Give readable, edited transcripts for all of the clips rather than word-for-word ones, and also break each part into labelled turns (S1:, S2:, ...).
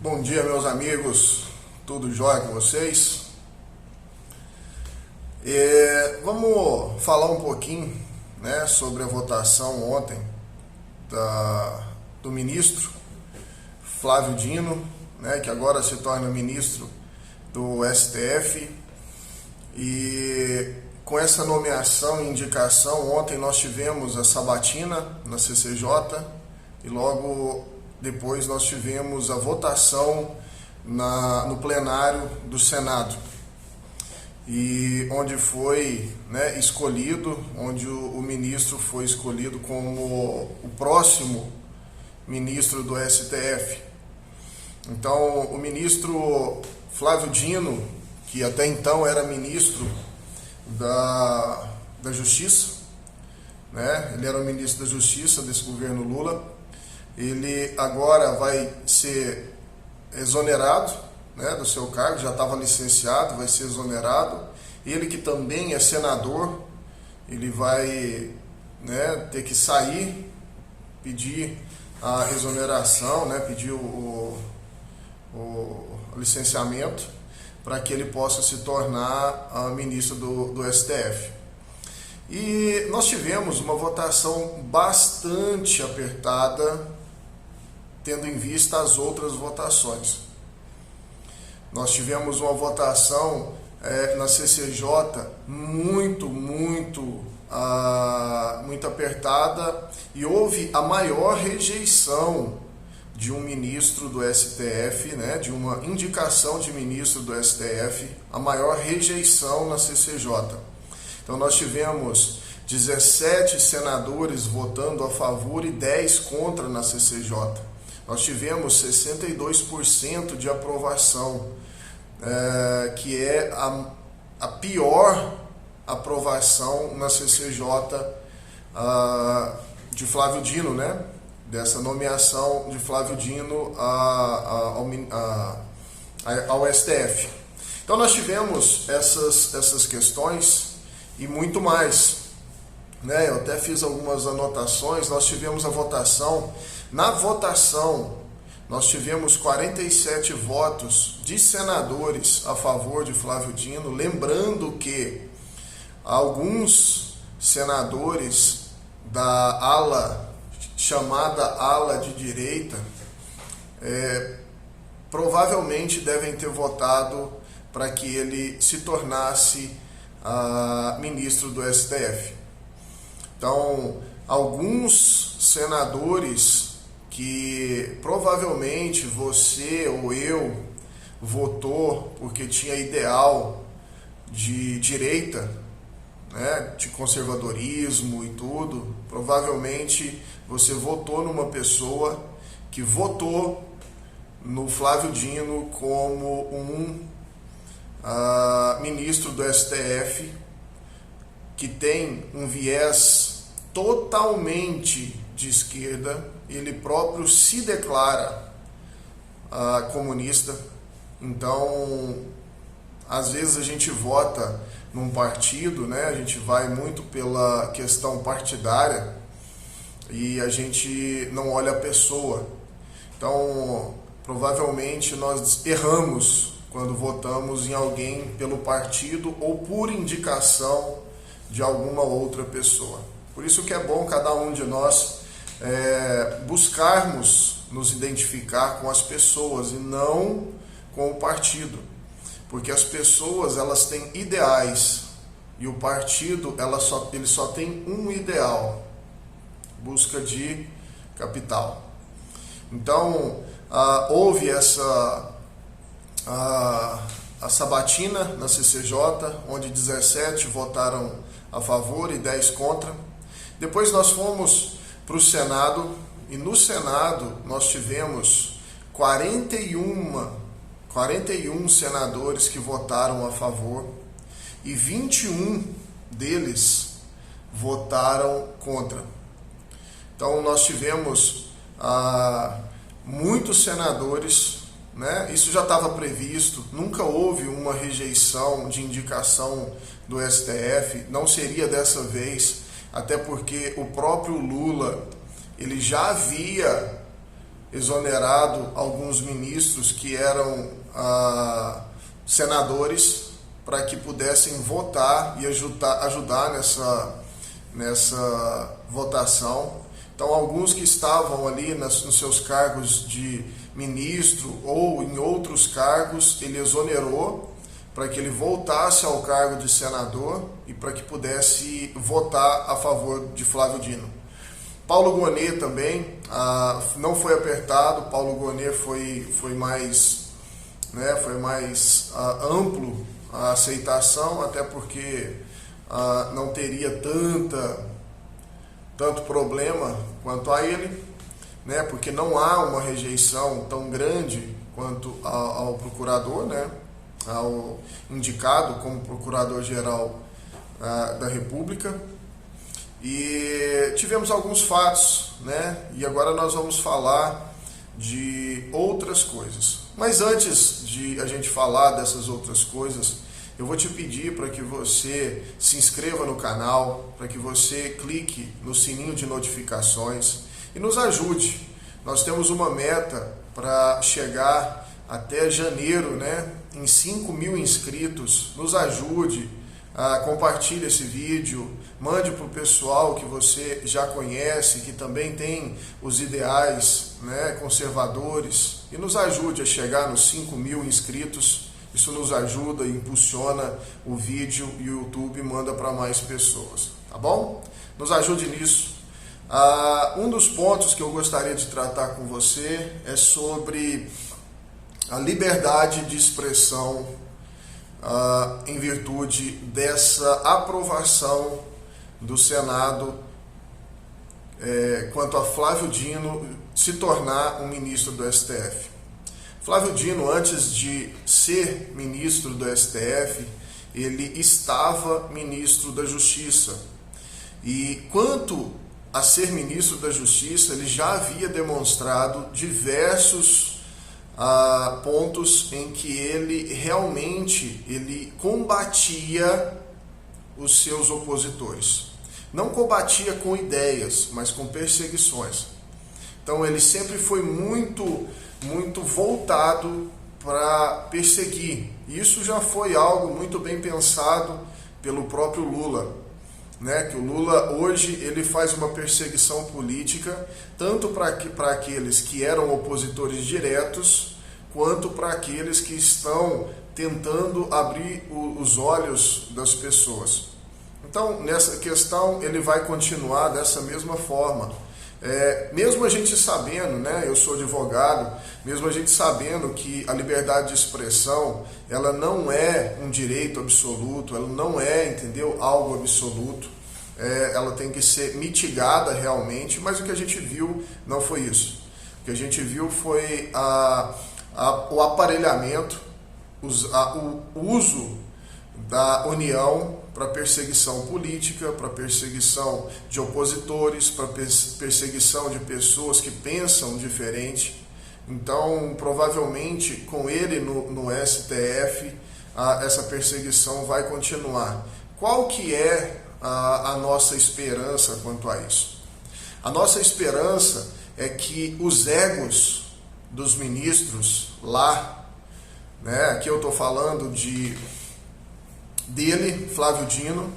S1: Bom dia, meus amigos, tudo jóia com vocês? Vamos falar um pouquinho, né, sobre a votação ontem do ministro Flávio Dino, né, que agora se torna ministro do STF. E com essa nomeação e indicação, ontem nós tivemos a sabatina na CCJ e logo depois nós tivemos a votação no plenário do Senado, e onde foi, né, escolhido, onde o ministro foi escolhido como o próximo ministro do STF. Então, o ministro Flávio Dino, que até então era ministro da Justiça, né, ele era o ministro da Justiça desse governo Lula, ele agora vai ser exonerado, né, do seu cargo, já estava licenciado, vai ser exonerado. Ele, que também é senador, ele vai, né, ter que sair, pedir a exoneração, né, pedir o licenciamento para que ele possa se tornar ministro do STF. E nós tivemos uma votação bastante apertada, tendo em vista as outras votações. Nós tivemos uma votação na CCJ muito apertada, e houve a maior rejeição de um ministro do STF, né, de uma indicação de ministro do STF, a maior rejeição na CCJ. Então nós tivemos 17 senadores votando a favor e 10 contra na CCJ. Nós tivemos 62% de aprovação, que é a pior aprovação na CCJ de Flávio Dino, né? Dessa nomeação de Flávio Dino ao STF. Então nós tivemos essas questões e muito mais, né? Eu até fiz algumas anotações. Nós tivemos a votação. Na votação, nós tivemos 47 votos de senadores a favor de Flávio Dino, lembrando que alguns senadores da ala, chamada ala de direita, provavelmente devem ter votado para que ele se tornasse ministro do STF. Então, alguns senadores que provavelmente você ou eu votou porque tinha ideal de direita, né, de conservadorismo e tudo, provavelmente você votou numa pessoa que votou no Flávio Dino como um ministro do STF que tem um viés totalmente de esquerda. Ele próprio se declara comunista. Então, às vezes a gente vota num partido, né? A gente vai muito pela questão partidária e a gente não olha a pessoa. Então, provavelmente nós erramos quando votamos em alguém pelo partido ou por indicação de alguma outra pessoa. Por isso que é bom cada um de nós buscarmos nos identificar com as pessoas e não com o partido, porque as pessoas, elas têm ideais e o partido ele só tem um ideal: busca de capital. Então houve a sabatina na CCJ, onde 17 votaram a favor e 10 contra. Depois nós fomos para o Senado, e no Senado nós tivemos 41 senadores que votaram a favor e 21 deles votaram contra. Então nós tivemos muitos senadores, né? Isso já estava previsto, nunca houve uma rejeição de indicação do STF, não seria dessa vez, até porque o próprio Lula, ele já havia exonerado alguns ministros que eram senadores para que pudessem votar e ajudar nessa votação. Então, alguns que estavam ali nos seus cargos de ministro ou em outros cargos, ele exonerou para que ele voltasse ao cargo de senador e para que pudesse votar a favor de Flávio Dino. Paulo Gonet também não foi apertado. Paulo Gonet foi mais amplo a aceitação, até porque não teria tanto problema quanto a ele, né? Porque não há uma rejeição tão grande quanto ao procurador, né? Ao indicado como procurador-geral da República. E tivemos alguns fatos, né? E agora nós vamos falar de outras coisas. Mas antes de a gente falar dessas outras coisas, eu vou te pedir para que você se inscreva no canal, para que você clique no sininho de notificações e nos ajude. Nós temos uma meta para chegar até janeiro, né, em 5.000 inscritos. Nos ajude, compartilhe esse vídeo, mande para o pessoal que você já conhece, que também tem os ideais, né, conservadores, e nos ajude a chegar nos 5.000 inscritos. Isso nos ajuda e impulsiona o vídeo e o YouTube manda para mais pessoas, tá bom? Nos ajude nisso. Um dos pontos que eu gostaria de tratar com você é sobre a liberdade de expressão em virtude dessa aprovação do Senado quanto a Flávio Dino se tornar um ministro do STF. Flávio Dino, antes de ser ministro do STF, ele estava ministro da Justiça. E quanto a ser ministro da Justiça, ele já havia demonstrado diversos pontos em que ele realmente combatia os seus opositores. Não combatia com ideias, mas com perseguições. Então ele sempre foi muito voltado para perseguir. Isso já foi algo muito bem pensado pelo próprio Lula, né? Que o Lula hoje ele faz uma perseguição política tanto para aqueles que eram opositores diretos, quanto para aqueles que estão tentando abrir os olhos das pessoas. Então, nessa questão, ele vai continuar dessa mesma forma. Mesmo a gente sabendo, né, eu sou advogado, mesmo a gente sabendo que a liberdade de expressão, ela não é um direito absoluto, ela não é, entendeu, algo absoluto, ela tem que ser mitigada realmente, mas o que a gente viu não foi isso. O que a gente viu foi o aparelhamento, o uso da União para perseguição política, para perseguição de opositores, para perseguição de pessoas que pensam diferente. Então, provavelmente, com ele no STF, essa perseguição vai continuar. Qual que é a nossa esperança quanto a isso? A nossa esperança é que os egos dos ministros lá, né, aqui eu estou falando dele, Flávio Dino,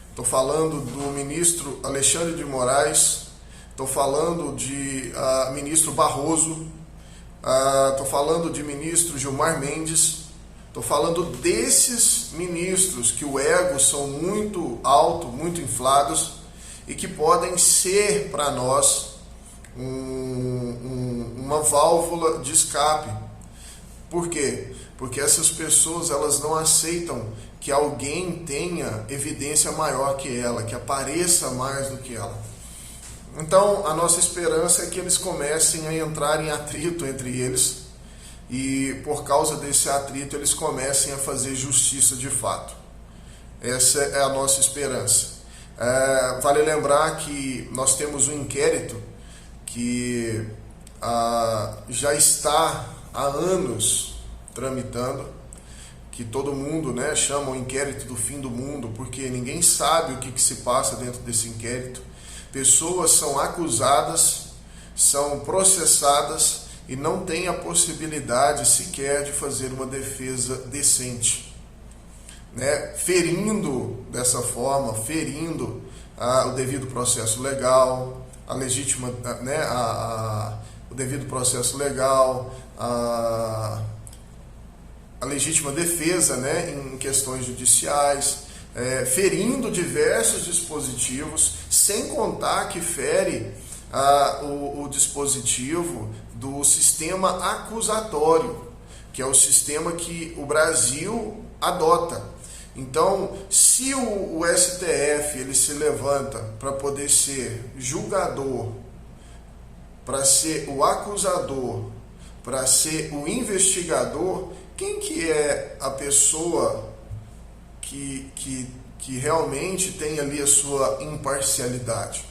S1: estou falando do ministro Alexandre de Moraes, estou falando de ministro Barroso, estou falando de ministro Gilmar Mendes, estou falando desses ministros que o ego são muito alto, muito inflados e que podem ser para nós uma válvula de escape. Por quê? Porque essas pessoas elas não aceitam que alguém tenha evidência maior que ela, que apareça mais do que ela. Então, a nossa esperança é que eles comecem a entrar em atrito entre eles e, por causa desse atrito, eles comecem a fazer justiça de fato. Essa é a nossa esperança. Vale lembrar que nós temos um inquérito que já está há anos tramitando, que todo mundo, né, chama o inquérito do fim do mundo, porque ninguém sabe o que se passa dentro desse inquérito. Pessoas são acusadas, são processadas e não tem a possibilidade sequer de fazer uma defesa decente, né? Ferindo dessa forma, ferindo o devido processo legal, a legítima, né, o devido processo legal, a legítima defesa, né, em questões judiciais, ferindo diversos dispositivos, sem contar que fere o dispositivo do sistema acusatório, que é o sistema que o Brasil adota. Então, se o STF ele se levanta para poder ser julgador, para ser o acusador, para ser o investigador, quem que é a pessoa que realmente tem ali a sua imparcialidade?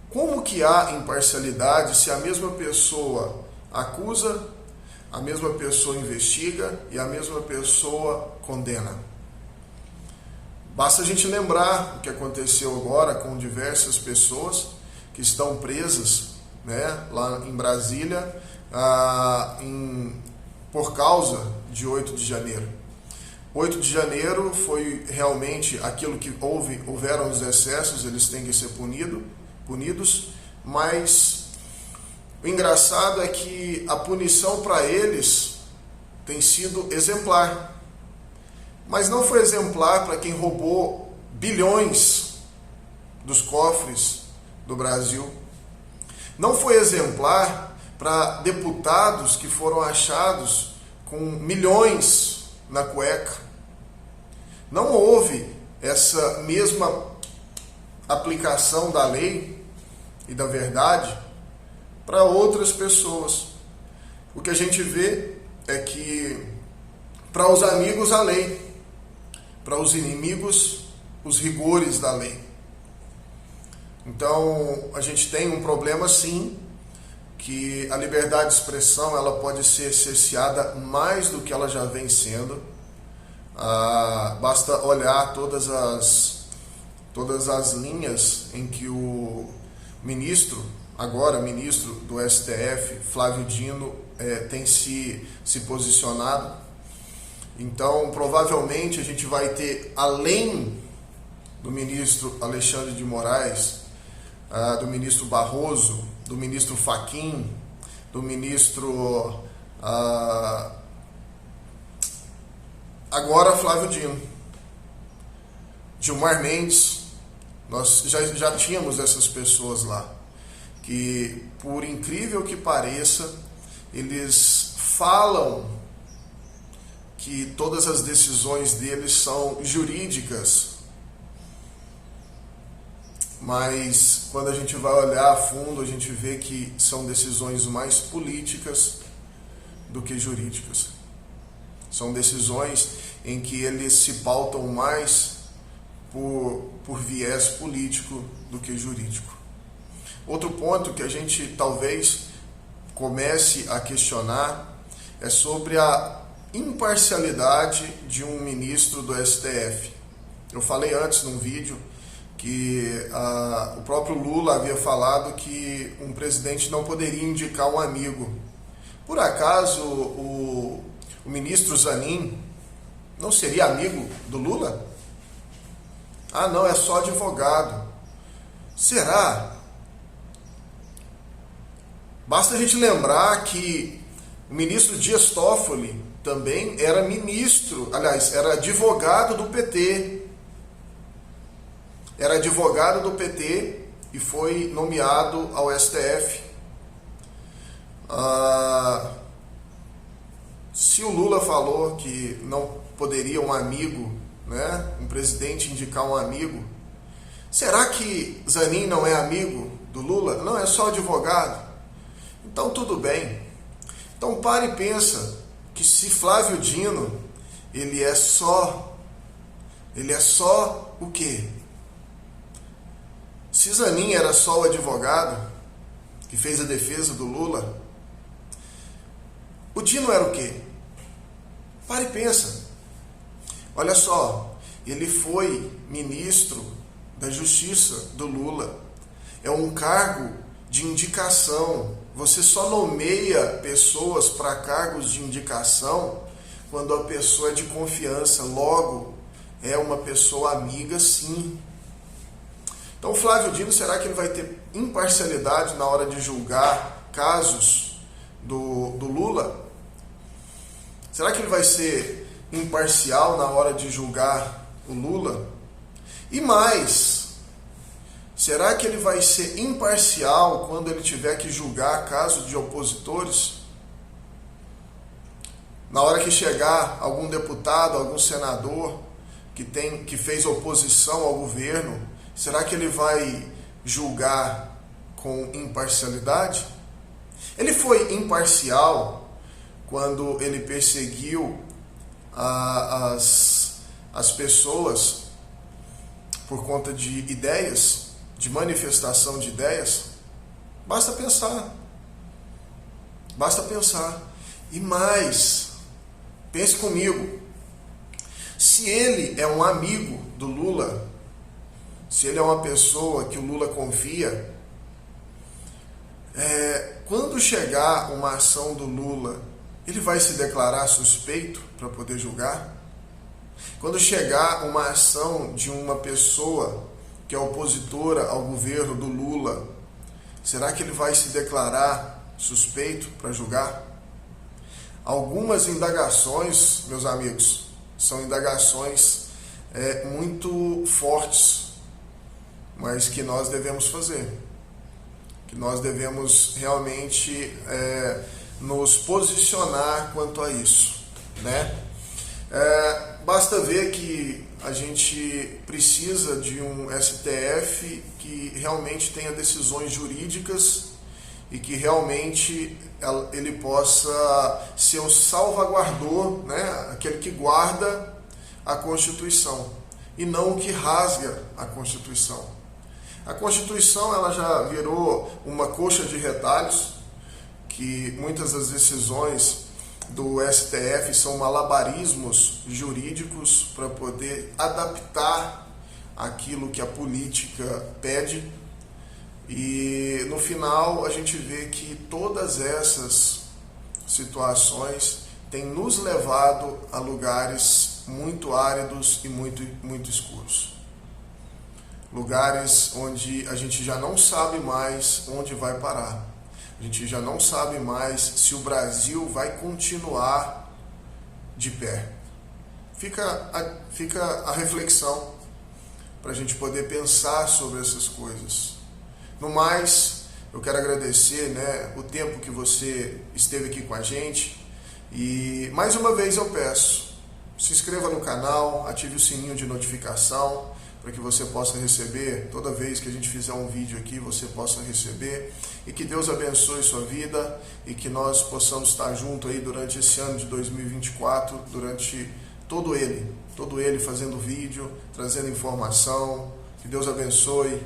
S1: Como que há imparcialidade se a mesma pessoa acusa, a mesma pessoa investiga e a mesma pessoa condena? Basta a gente lembrar o que aconteceu agora com diversas pessoas que estão presas, né, lá em Brasília, por causa de 8 de janeiro. 8 de janeiro foi realmente aquilo que houveram os excessos, eles têm que ser punidos, mas o engraçado é que a punição para eles tem sido exemplar, mas não foi exemplar para quem roubou bilhões dos cofres do Brasil, não foi exemplar para deputados que foram achados com milhões na cueca. Não houve essa mesma aplicação da lei e da verdade para outras pessoas. O que a gente vê é que para os amigos a lei, para os inimigos os rigores da lei. Então a gente tem um problema sim, que a liberdade de expressão ela pode ser cerceada mais do que ela já vem sendo. Basta olhar todas as linhas em que o ministro do STF, Flávio Dino, tem se posicionado. Então, provavelmente, a gente vai ter, além do ministro Alexandre de Moraes, do ministro Barroso, do ministro Fachin, do ministro... agora Flávio Dino, Gilmar Mendes, nós já tínhamos essas pessoas lá, que por incrível que pareça, eles falam que todas as decisões deles são jurídicas, mas quando a gente vai olhar a fundo, a gente vê que são decisões mais políticas do que jurídicas. São decisões em que eles se pautam mais por viés político do que jurídico. Outro ponto que a gente talvez comece a questionar é sobre a imparcialidade de um ministro do STF. Eu falei antes num vídeo que o próprio Lula havia falado que um presidente não poderia indicar um amigo. Por acaso o ministro Zanin não seria amigo do Lula? Ah, não, é só advogado. Será? Basta a gente lembrar que o ministro Dias Toffoli também era ministro, aliás, era advogado do PT. Era advogado do PT e foi nomeado ao STF. Se o Lula falou que não poderia um amigo, né, um presidente indicar um amigo, será que Zanin não é amigo do Lula? Não, é só advogado. Então tudo bem. Então pare e pensa que se Flávio Dino, ele é só o quê? Se Zanin era só o advogado que fez a defesa do Lula, o Dino era o quê? Pare e pensa. Olha só, ele foi ministro da Justiça do Lula. É um cargo de indicação. Você só nomeia pessoas para cargos de indicação quando a pessoa é de confiança, logo é uma pessoa amiga, sim. Então, Flávio Dino, será que ele vai ter imparcialidade na hora de julgar casos do Lula? Será que ele vai ser imparcial na hora de julgar o Lula? E mais, será que ele vai ser imparcial quando ele tiver que julgar casos de opositores? Na hora que chegar algum deputado, algum senador que fez oposição ao governo, será que ele vai julgar com imparcialidade? Ele foi imparcial quando ele perseguiu as pessoas por conta de ideias, de manifestação de ideias? Basta pensar. Basta pensar. E mais, pense comigo. Se ele é um amigo do Lula, se ele é uma pessoa que o Lula confia, quando chegar uma ação do Lula, ele vai se declarar suspeito para poder julgar? Quando chegar uma ação de uma pessoa que é opositora ao governo do Lula, será que ele vai se declarar suspeito para julgar? Algumas indagações, meus amigos, são indagações muito fortes, mas que nós devemos fazer, que nós devemos realmente nos posicionar quanto a isso, né? Basta ver que a gente precisa de um STF que realmente tenha decisões jurídicas e que realmente ele possa ser o salvaguardor, né? Aquele que guarda a Constituição e não o que rasga a Constituição. A Constituição ela já virou uma coxa de retalhos, que muitas das decisões do STF são malabarismos jurídicos para poder adaptar aquilo que a política pede. E no final a gente vê que todas essas situações têm nos levado a lugares muito áridos e muito escuros. Lugares onde a gente já não sabe mais onde vai parar. A gente já não sabe mais se o Brasil vai continuar de pé. Fica a reflexão para a gente poder pensar sobre essas coisas. No mais, eu quero agradecer, né, o tempo que você esteve aqui com a gente. E mais uma vez eu peço, se inscreva no canal, ative o sininho de notificação, para que você possa receber, toda vez que a gente fizer um vídeo aqui, você possa receber. E que Deus abençoe sua vida e que nós possamos estar juntos aí durante esse ano de 2024, durante todo ele fazendo vídeo, trazendo informação. Que Deus abençoe.